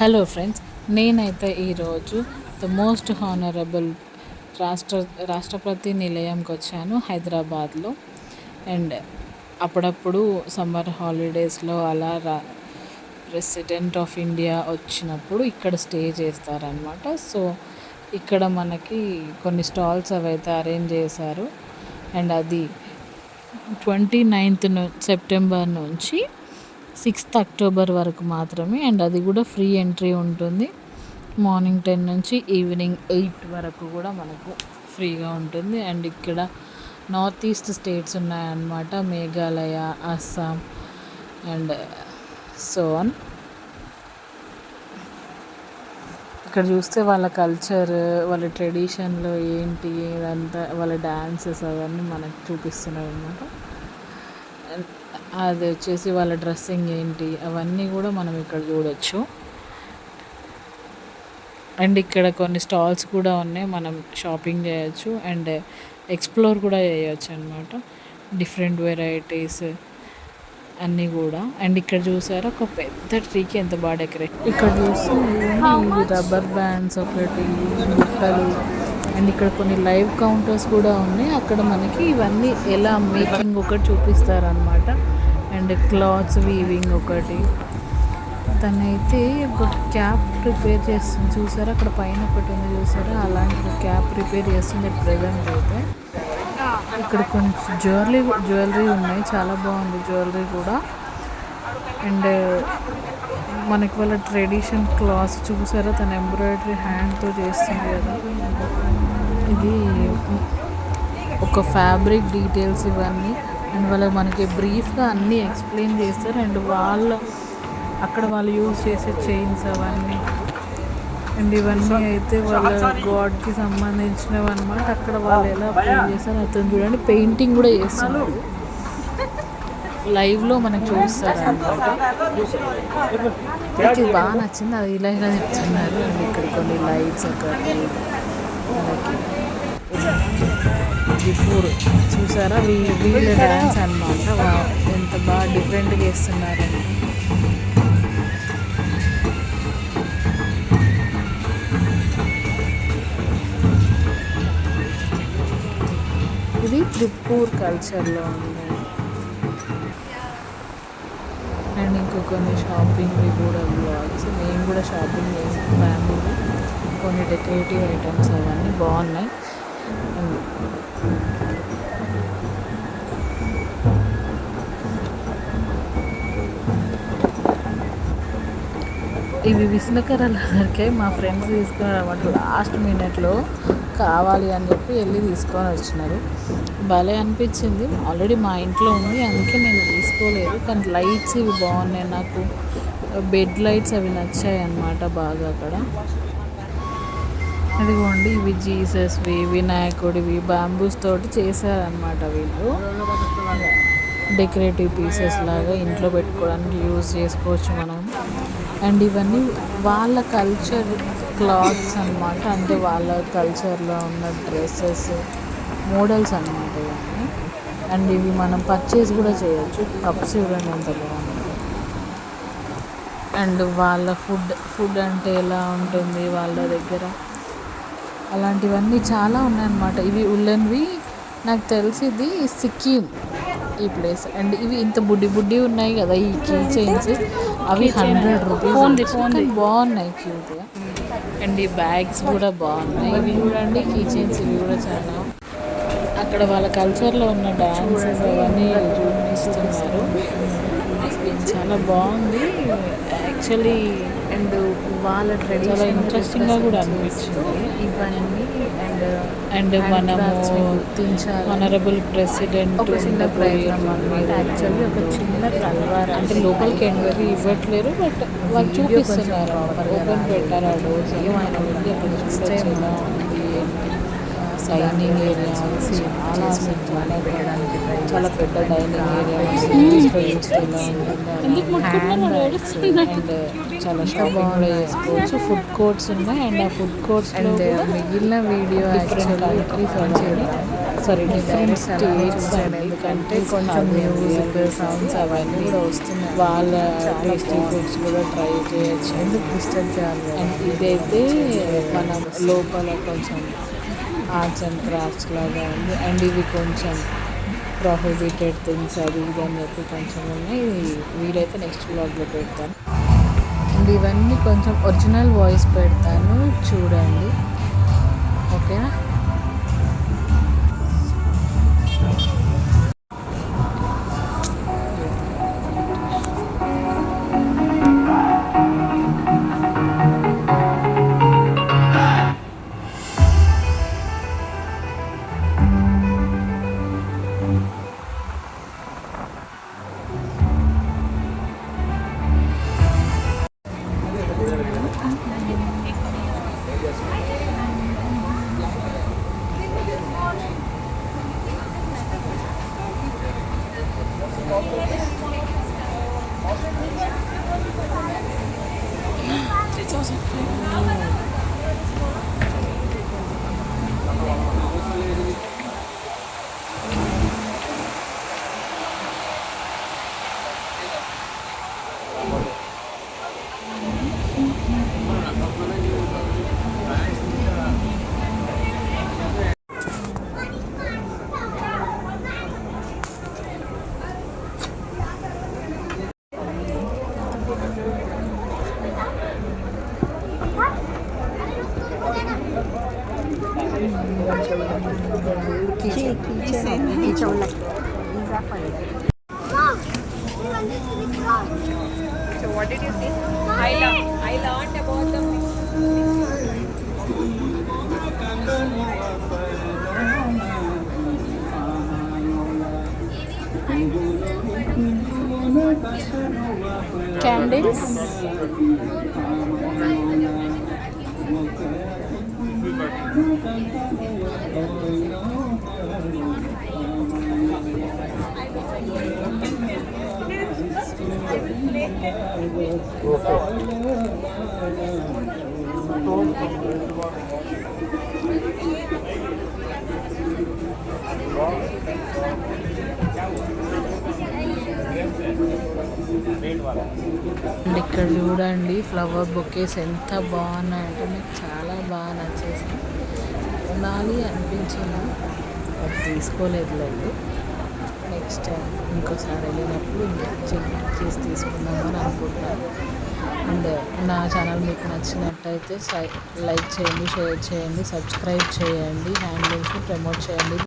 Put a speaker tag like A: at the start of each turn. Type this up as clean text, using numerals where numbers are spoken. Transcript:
A: Hello friends, నేనైతే ఈరోజు the most honourable రాష్ట్రపతి నిలయంకి వచ్చాను హైదరాబాద్లో. అండ్ అప్పుడప్పుడు సమ్మర్ హాలిడేస్లో అలా ప్రెసిడెంట్ ఆఫ్ ఇండియా వచ్చినప్పుడు ఇక్కడ స్టే చేస్తారనమాట. సో ఇక్కడ మనకి కొన్ని స్టాల్స్ అవైతే అరేంజ్ చేశారు. అండ్ అది 29th సెప్టెంబర్ నుంచి 6th అక్టోబర్ వరకు మాత్రమే. అండ్ అది కూడా ఫ్రీ ఎంట్రీ ఉంటుంది. మార్నింగ్ 10 నుంచి ఈవినింగ్ 8 వరకు కూడా మనకు ఫ్రీగా ఉంటుంది. అండ్ ఇక్కడ నార్త్ ఈస్ట్ స్టేట్స్ ఉన్నాయన్నమాట, Meghalaya, Assam and so on. ఇక్కడ చూస్తే వాళ్ళ కల్చర్, వాళ్ళ ట్రెడిషన్లో ఏంటి ఇదంతా, వాళ్ళ డ్యాన్సెస్ అవన్నీ మనకు చూపిస్తున్నారు అనమాట. అది వచ్చేసి వాళ్ళ డ్రెస్సింగ్ ఏంటి అవన్నీ కూడా మనం ఇక్కడ చూడొచ్చు. అండ్ ఇక్కడ కొన్ని స్టాల్స్ కూడా ఉన్నాయి, మనం షాపింగ్ చేయొచ్చు అండ్ ఎక్స్ప్లోర్ కూడా చేయొచ్చు అనమాట. డిఫరెంట్ వెరైటీస్ అన్నీ కూడా. అండ్ ఇక్కడ చూసారా ఒక పెద్ద ట్రీకి ఎంత బాగా డెకరేట్. ఇక్కడ చూస్తే ఇవి రబ్బర్ బ్యాండ్స్, ఒకటి బుట్టలు. అండ్ ఇక్కడ కొన్ని లైవ్ కౌంటర్స్ కూడా ఉన్నాయి. అక్కడ మనకి ఇవన్నీ ఎలా మేకింగ్ ఒకటి చూపిస్తారనమాట. అండ్ క్లాత్స్ వీవింగ్ ఒకటి. తనైతే ఒక క్యాప్ ప్రిపేర్ చేస్తుంది చూసారా, అక్కడ పైన ఒకటి ఉంది చూసారా, అలాంటి క్యాప్ ప్రిపేర్ చేస్తుంది ప్రజెంట్ అయితే. ఇక్కడ కొంచెం జ్యువెలరీ ఉన్నాయి, చాలా బాగుంది జ్యువెలరీ కూడా. అండ్ మనకి వాళ్ళ ట్రెడిషన్ క్లాత్స్ చూసారా, తన ఎంబ్రాయిడరీ హ్యాండ్తో చేస్తుంది కదా. ఇది ఒక ఫ్యాబ్రిక్ డీటెయిల్స్ ఇవన్నీ. అండ్ వాళ్ళు మనకి బ్రీఫ్గా అన్నీ ఎక్స్ప్లెయిన్ చేస్తారు. అండ్ అక్కడ వాళ్ళు యూజ్ చేసే చైన్స్ అవన్నీ. అండ్ ఇవన్నీ అయితే వాళ్ళ గాడ్కి సంబంధించినవి అనమాట. అక్కడ వాళ్ళు ఎలా పెయింట్ చేస్తారు అతను చూడండి, పెయింటింగ్ కూడా చేస్తున్నారు, లైవ్లో మనకు చూస్తారు అనమాట. నాకు ఇది బాగా నచ్చింది, అది ఇలా చెప్తున్నారు. అండ్ ఇక్కడ కొన్ని లైట్స్ ఒకటి మనకి దిపూర్ చూసారా, వీళ్ళ డ్యాన్స్ అనమాట. ఎంత బాగా డిఫరెంట్గా వేస్తున్నారండి. ఇది త్రిపూర్ కల్చర్లో ఉంది. అండ్ ఇంకో కొన్ని షాపింగ్వి కూడా బ్లాగ్స్. నేను కూడా షాపింగ్ చేసాను ఫ్యామిలీ, కొన్ని డెకరేటివ్ ఐటమ్స్ అవన్నీ బాగున్నాయి. ఇవి విసనకర్రలు దొరికాయి, మా ఫ్రెండ్స్ తీసుకొని అనమాట. లాస్ట్ మినిట్లో కావాలి అని చెప్పి వెళ్ళి తీసుకొని వచ్చినారు. భలే అనిపించింది. ఆల్రెడీ మా ఇంట్లో ఉంది, అందుకే నేను తీసుకోలేదు. కానీ లైట్స్ ఇవి బాగున్నాయి నాకు, బెడ్ లైట్స్ అవి నచ్చాయి అన్నమాట బాగా అక్కడ. అదిగోండి, ఇవి జీసస్వి, వినాయకుడివి బ్యాంబూస్ తోటి చేశారనమాట వీళ్ళు. డెకరేటివ్ పీసెస్ లాగా ఇంట్లో పెట్టుకోవడానికి యూజ్ చేసుకోవచ్చు మనం. అండ్ ఇవన్నీ వాళ్ళ కల్చర్ క్లాత్స్ అనమాట, అంటే వాళ్ళ కల్చర్లో ఉన్న డ్రెస్సెస్ మోడల్స్ అనమాట ఇవన్నీ. అండ్ ఇవి మనం పర్చేస్ కూడా చేయొచ్చు. కప్స్ చూడండి ఎంత బాగుంది. అండ్ వాళ్ళ ఫుడ్ అంటే ఎలా ఉంటుంది వాళ్ళ దగ్గర, అలాంటివన్నీ చాలా ఉన్నాయన్నమాట. ఇవి ఉల్లెన్వి, నాకు తెలిసింది సిక్కిం ఈ ప్లేస్. అండ్ ఇవి ఇంత బుడ్డి ఉన్నాయి కదా ఈ కీ చైన్స్, అవి 100 రూపీస్. బాగున్నాయి క్యూట్గా. అండ్ ఈ బ్యాగ్స్ కూడా బాగున్నాయి. ఇవి చూడండి కీ చైన్స్, ఇవి కూడా చాలా. అక్కడ వాళ్ళ కల్చర్లో ఉన్న డాన్సెస్ అవన్నీ చూపిస్తున్నారు, చాలా బాగుంది యాక్చువల్లీ. అండ్ వాళ్ళ ట్రెడిషన్ చాలా ఇంట్రెస్టింగ్గా కూడా అనిపించింది ఇవన్నీ. అండ్ మనము హానరబుల్ ప్రెసిడెంట్ చిన్న ప్రయోజనం అనమాట. యాక్చువల్లీ ఒక చిన్న తల్వార్, అంటే లోపలికి ఎంట్రీ ఇవ్వట్లేరు, బట్ వాళ్ళు చూపిస్తున్నారు. ఓపెన్ పెట్టారు ఆ డోర్స్, ఆయన వెళ్ళి అక్కడ చూస్తే ఎలా ఉంది ఏంటి. డైనింగ్ ఏరియా చాలా పెట్టడానికి చాలా పెద్ద డైనింగ్ ఏరియా, అండ్ చాలా షాపింగ్ కూడా చేసుకోవచ్చు. ఫుడ్ కోర్ట్స్ ఉన్నాయి. అండ్ ఆ ఫుడ్ కోర్ట్స్ అండ్ మిగిలిన వీడియో యాక్చువల్లీ కంట్రీస్ వచ్చేది. సారీ డిఫరెంట్ స్టేట్స్ ఎందుకంటే కొంచెం మ్యూజిక్ సౌండ్స్ అవన్నీ కూడా వస్తున్నాయి. వాళ్ళ టేస్టీ ఫుడ్స్ కూడా ట్రై చేయొచ్చు. ఎందుకు డిస్టర్బ్ చేయాలి. అండ్ ఇదైతే మనం లోపల కొంచెం ఆర్ట్స్ అండ్ క్రాఫ్ట్స్ లాగా ఉంది. అండ్ ఇవి కొంచెం ప్రొహిబిటెడ్ థింగ్స్ అది ఇది అని చెప్పి కొంచెం ఉన్నాయి. వీలైతే నెక్స్ట్ వ్లాగ్లో పెడతాను. అండ్ ఇవన్నీ కొంచెం ఒరిజినల్ వాయిస్ పెడతాను చూడండి, ఓకేనా.
B: So what did you say? I learned about the
A: candles. ఇక్కడ చూడండి ఫ్లవర్ బొకేస్ ఎంత బాగున్నాయంటే నాకు చాలా బాగా నచ్చేసి కొనాలి అనిపించింది, అది తీసుకోలేదులేండి. నెక్స్ట్ టైం ఇంకోసారి వెళ్ళినప్పుడు చెక్ చేసి తీసుకుందామని అనుకుంటున్నాను. అండ్ నా ఛానల్ మీకు నచ్చినట్టయితే లైక్ చేయండి, షేర్ చేయండి, సబ్స్క్రైబ్ చేయండి, హ్యాండిల్స్ని ప్రమోట్ చేయండి.